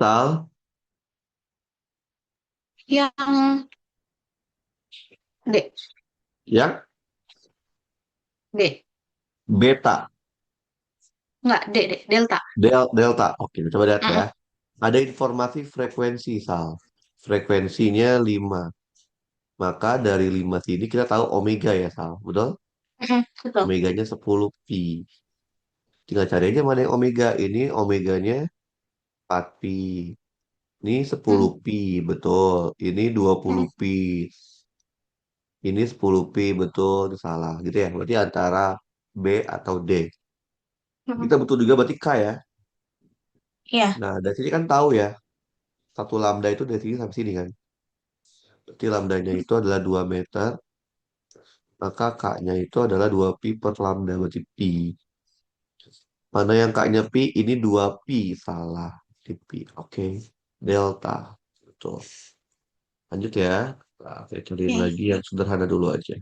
Tal, Yang D. yang D. beta. Enggak, D, D. Delta. Delta. Oke, coba lihat ya. Mm-mm. Ada informasi frekuensi, Sal. Frekuensinya 5. Maka dari 5 sini kita tahu omega ya, Sal. Betul? Mm-mm. Betul. Omeganya 10 pi. Tinggal cari aja mana yang omega. Ini omeganya 4 pi. Ini 10 Mm. pi, betul. Ini 20 Mm. pi. Ini 10 pi, betul. Ini salah gitu ya. Berarti antara B atau D. Mm-mm. Kita betul juga berarti K ya. Iya. Nah, dari sini kan tahu ya. Satu lambda itu dari sini sampai sini kan. Berarti lambdanya itu adalah 2 meter. Maka K-nya itu adalah 2 pi per lambda. Berarti pi. Mana yang K-nya pi? Ini 2 pi. Salah. Di pi. Oke. Delta. Betul. Lanjut ya. Nah, saya cariin Oke. lagi yang sederhana dulu aja.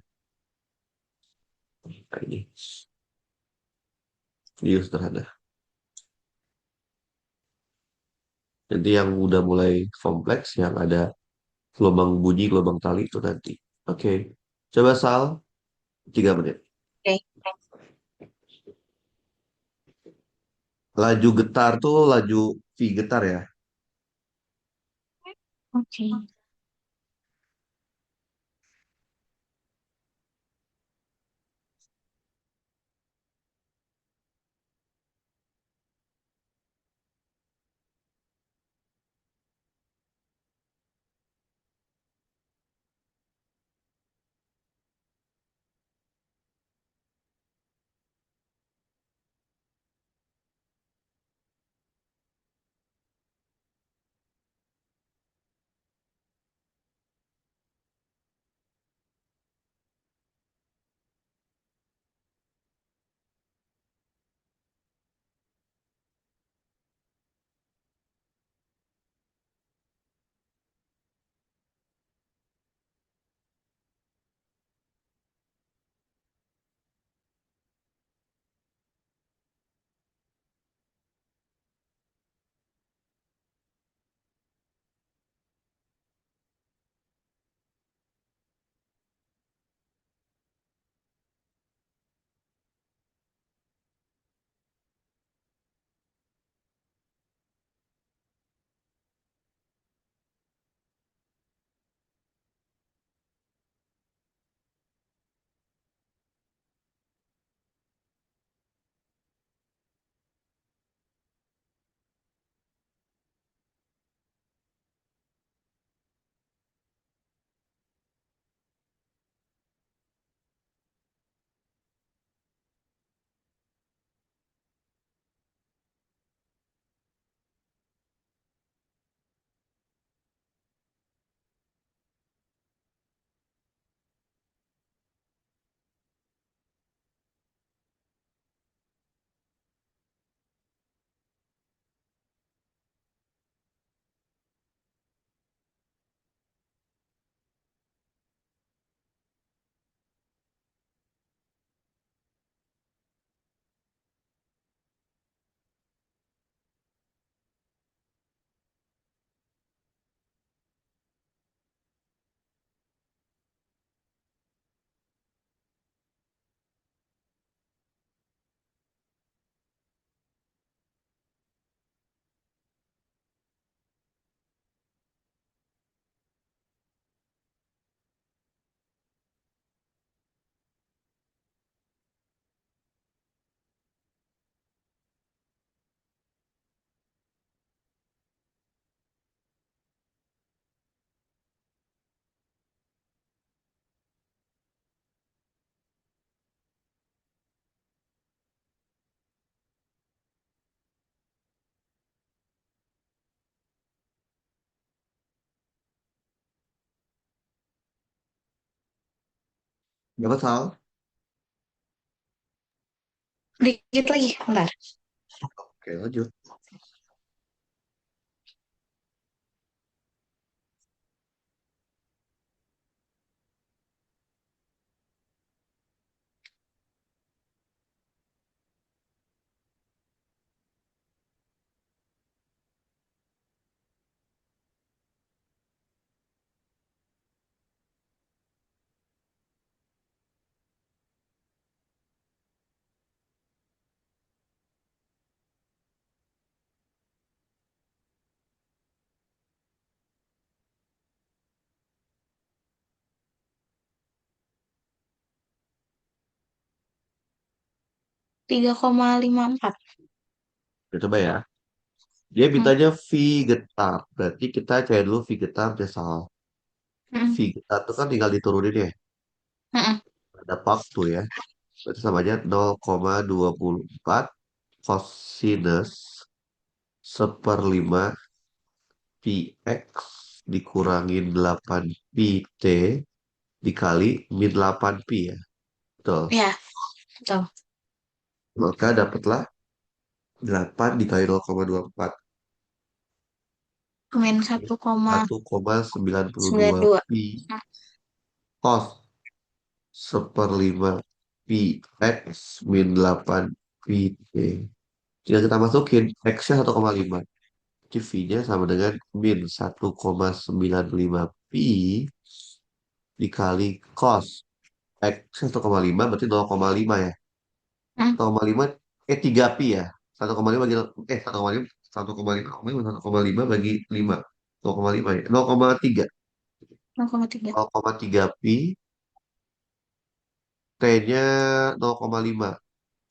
Nah, ini sederhana. Nanti yang udah mulai kompleks, yang ada gelombang bunyi, gelombang tali itu nanti. Oke. Coba Sal, 3 menit. Oke. Laju getar tuh laju V getar ya. Oke. Dapat Sal? Dikit lagi, bentar. Oke, lanjut. 3,54. Kita coba ya. Dia Hmm. mintanya V getar. Berarti kita cari dulu V getar ya Sal. V Hmm. getar itu kan tinggal diturunin ya. Hmm. Ada part tuh ya. Berarti sama aja 0,24 cosinus seperlima Px dikurangin 8 Pt dikali min 8 Pi ya. Betul. Ya, betul. Maka dapatlah 8 dikali 0,24 Min 1,92. 1,92 Pi cos seperlima Pi X min 8 Pi T. Tinggal kita masukin X-nya 1,5. Jadi V-nya sama dengan min 1,95 Pi dikali cos X-nya 1,5 berarti 0,5 ya. Hmm. 1,5 3 Pi ya. 1,5 bagi 1,5 1,5 bagi 5. 0,5 ya. 0,3. 0,3. 0,3 pi. T-nya 0,5.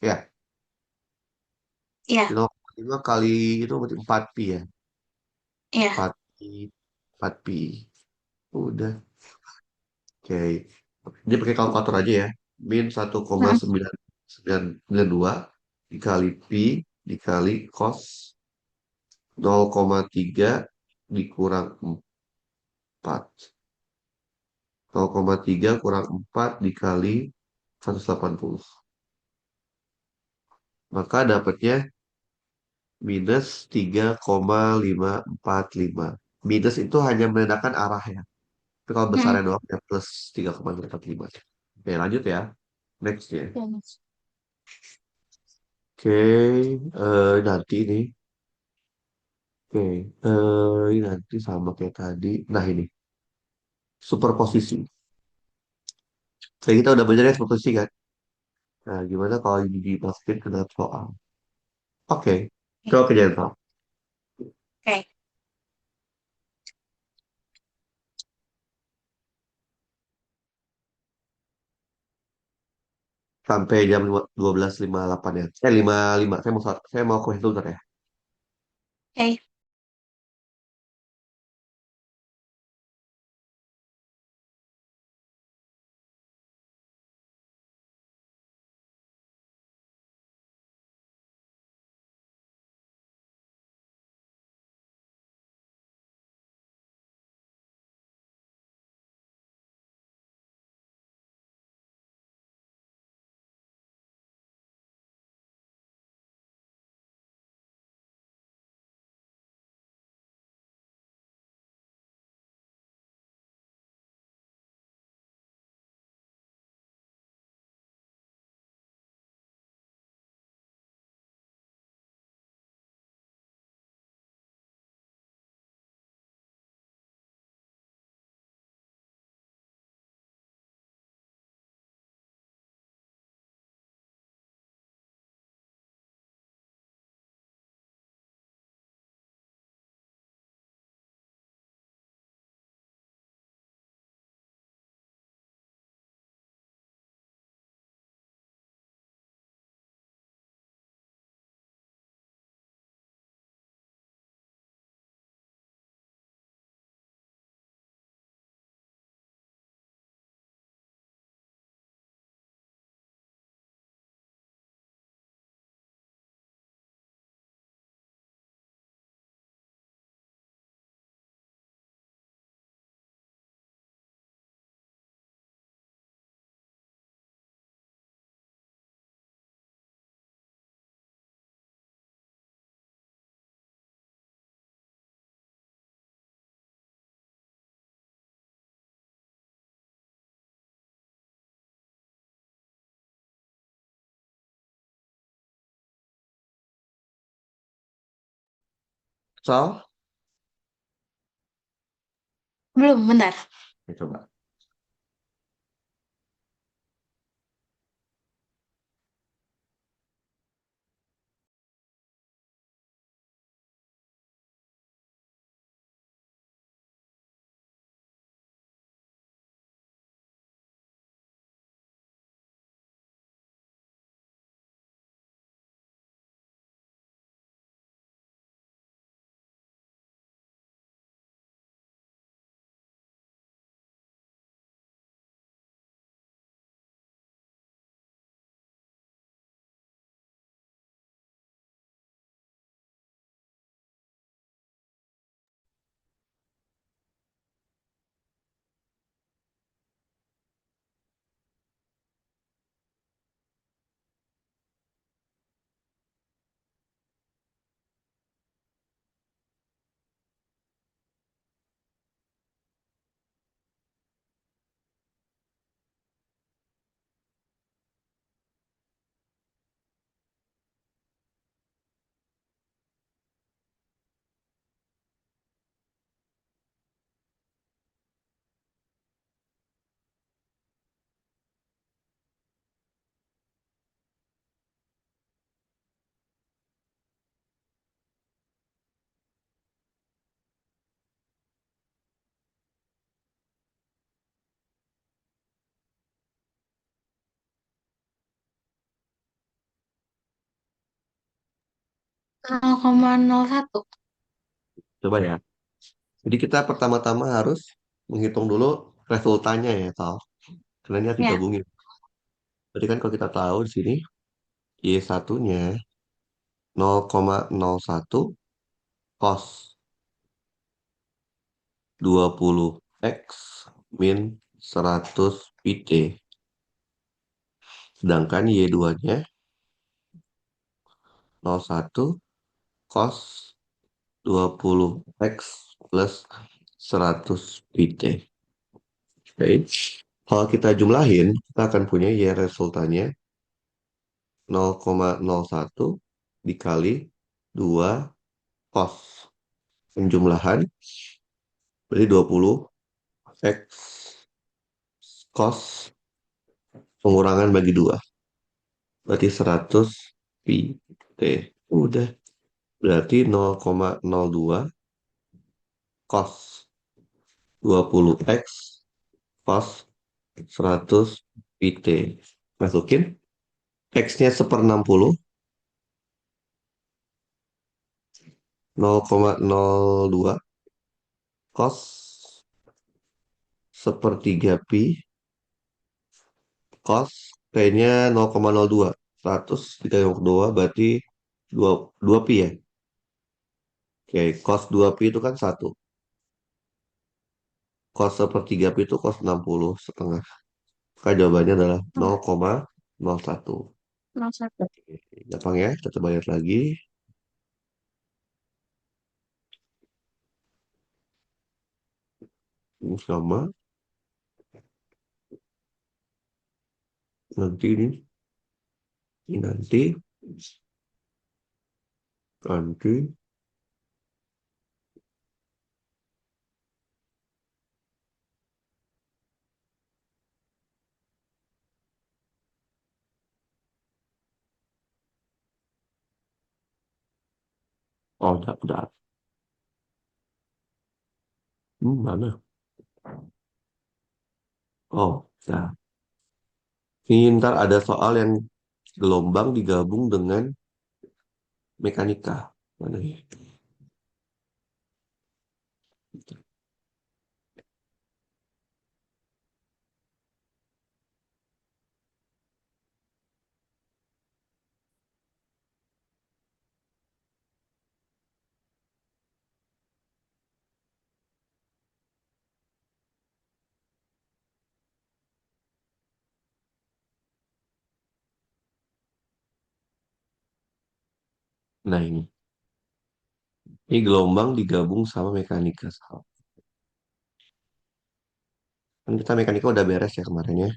Ya, Iya, 0,5 kali itu berarti 4 pi ya. iya. 4 pi. 4 pi. Udah. Oke. Ini pakai kalkulator aja ya. Min satu koma Mm-mm. sembilan sembilan sembilan dua dikali pi dikali cos 0,3 dikurang 4. 0,3 kurang 4 dikali 180. Maka dapatnya minus 3,545. Minus itu hanya menandakan arah ya. Tapi kalau besarnya Mm-mm. doang ya plus 3,545. Oke, lanjut ya. Next ya. Iya, Mas. Oke, nanti nih. Oke, ini nanti sama kayak tadi. Nah ini, superposisi. Kayak kita udah belajar ya superposisi kan? Nah, gimana kalau ini dimasukin ke dalam soal? Oke, coba kerjain soal. Oke. Sampai jam 12.58 ya. 55. Saya mau kuis dulu ntar ya. Oke. Soal? Belum, bentar. Ya, coba. 0,01. Coba ya. Jadi kita pertama-tama harus menghitung dulu resultannya ya, Tal. Karena ini harus Ya, digabungin. Jadi kan kalau kita tahu di sini Y1-nya 0,01 cos 20 X min 100 PT. Sedangkan Y2-nya 01 cos 20 X plus 100 PT. Oke. Kalau kita jumlahin, kita akan punya Y resultannya 0,01 dikali 2 cos. Penjumlahan berarti 20 X cos pengurangan bagi 2. Berarti 100 pi T. Udah. Berarti 0,02 cos 20 X cos 100 pi T. Masukin. X-nya 1/60. 0,02 cos sepertiga pi cos T-nya 0,02. 100 dikali 2 berarti 2, 2 pi ya. Oke, cos 2 pi itu kan 1. Cos sepertiga pi itu cos 60 setengah. Maka jawabannya adalah oh, 0,01. 0,1. Gampang ya, kita coba lihat lagi. Ini sama. Nanti nanti, oh, udah. Mana? Oh, ya. Ini ntar ada soal yang gelombang digabung dengan mekanika. Mana ya? Nah ini. Ini gelombang digabung sama mekanika. Kan kita mekanika udah beres ya kemarin ya.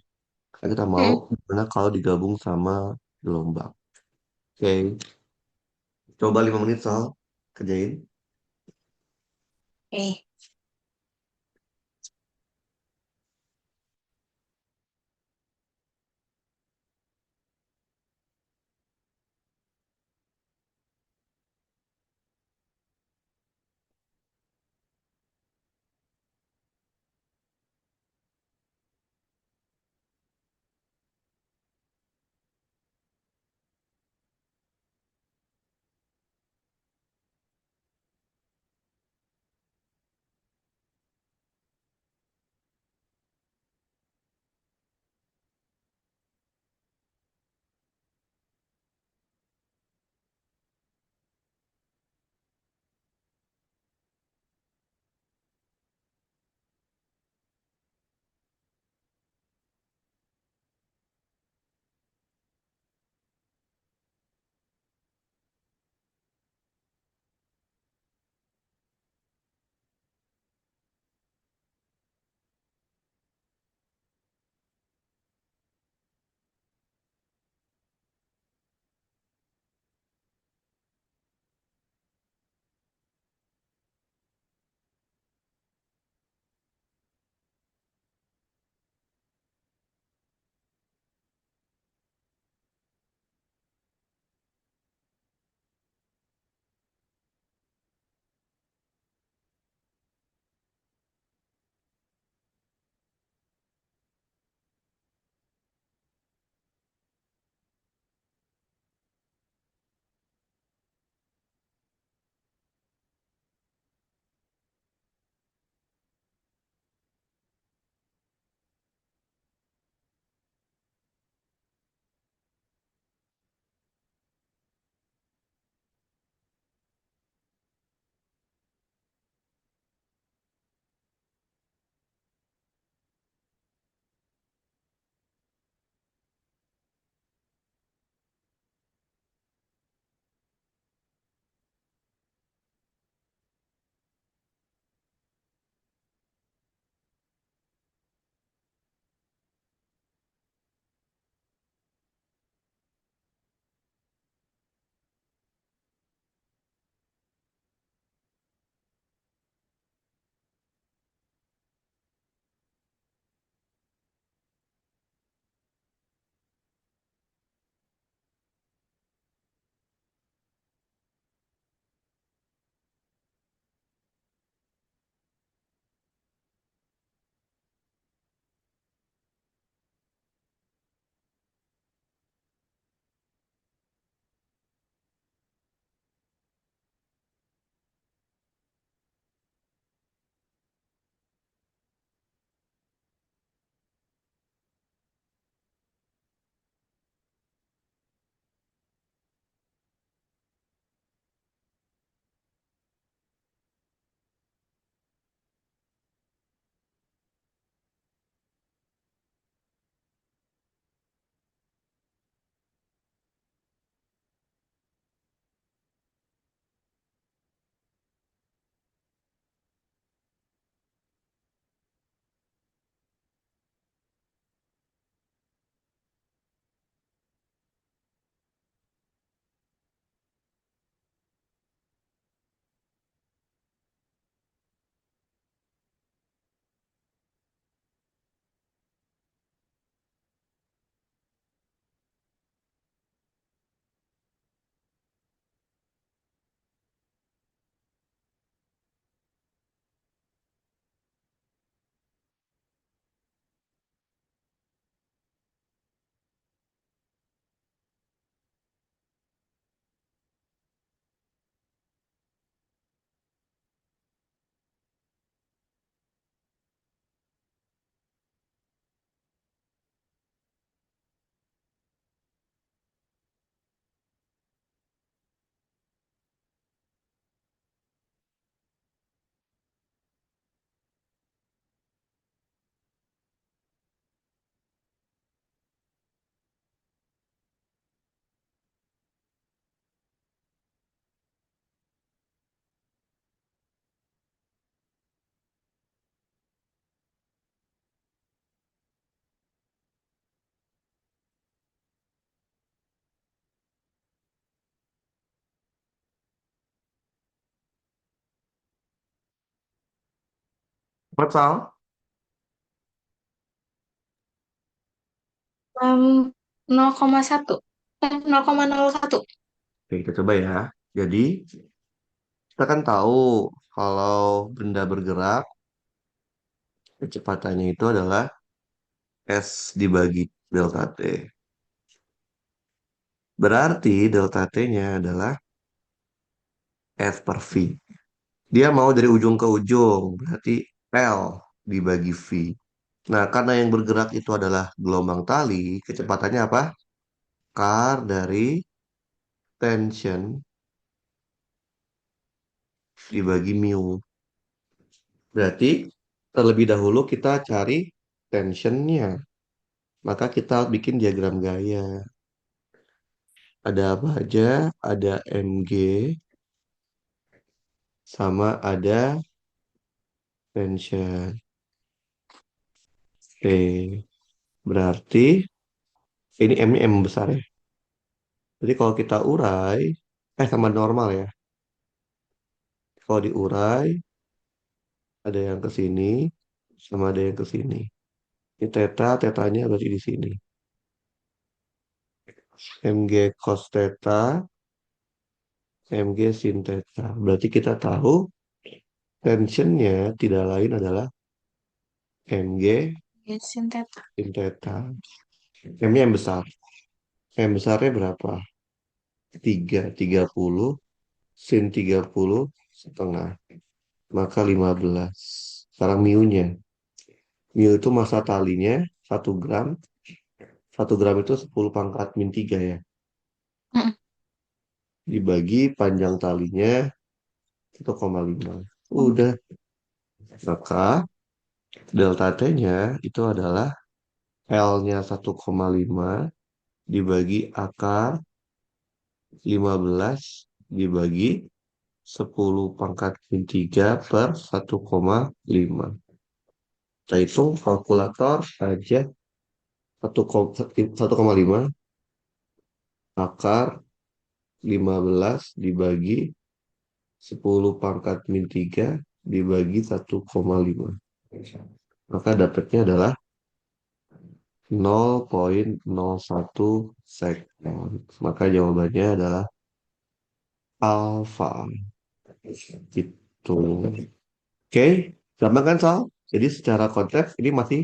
Nah, kita mau Hmm, gimana kalau digabung sama gelombang. Oke, coba 5 menit soal kerjain. oke. Cepat, Sal. Um, 0,1. 0,01. Oke, kita coba ya. Jadi, kita kan tahu kalau benda bergerak, kecepatannya itu adalah S dibagi delta T. Berarti delta T-nya adalah S per V. Dia mau dari ujung ke ujung, berarti L dibagi V. Nah, karena yang bergerak itu adalah gelombang tali, kecepatannya apa? Kar dari tension dibagi mu. Berarti terlebih dahulu kita cari tensionnya. Maka kita bikin diagram gaya. Ada apa aja? Ada Mg sama ada tension T. Berarti ini M ini M besar ya. Jadi kalau kita urai, sama normal ya. Kalau diurai, ada yang ke sini, sama ada yang ke sini. Ini theta, tetanya berarti di sini. Mg cos theta, Mg sin theta. Berarti kita tahu tensionnya tidak lain adalah Mg Ya, sin theta. sin theta. M-nya yang besar. M besarnya berapa? 30 sin 30 setengah. Maka 15. Sekarang mu-nya. Mu itu massa talinya 1 gram. 1 gram itu 10 pangkat min 3 ya. Mm, Dibagi panjang talinya 1,5. mm. Udah. Maka delta T-nya itu adalah L-nya 1,5 dibagi akar 15 dibagi 10 pangkat min 3 per 1,5. Kita hitung kalkulator aja 1,5 akar 15 dibagi 10 pangkat min 3 dibagi 1,5. Maka dapatnya adalah 0,01 second. Maka jawabannya adalah alfa. Gitu. Oke, gampang kan Sal? Jadi secara konteks ini masih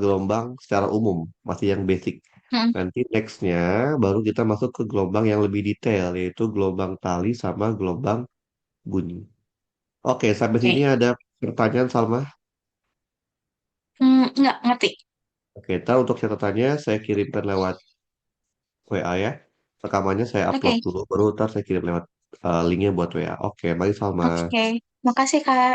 gelombang secara umum, masih yang basic. Mm. Nanti nextnya baru kita masuk ke gelombang yang lebih detail, yaitu gelombang tali sama gelombang bunyi. Oke, sampai sini Oke. ada pertanyaan Salma? Nggak ngerti. Oke, tahu untuk catatannya saya kirimkan lewat WA ya. Rekamannya saya upload Oke. dulu, baru ntar saya kirim lewat linknya buat WA. Oke, mari Salma. Oke. Makasih, Kak.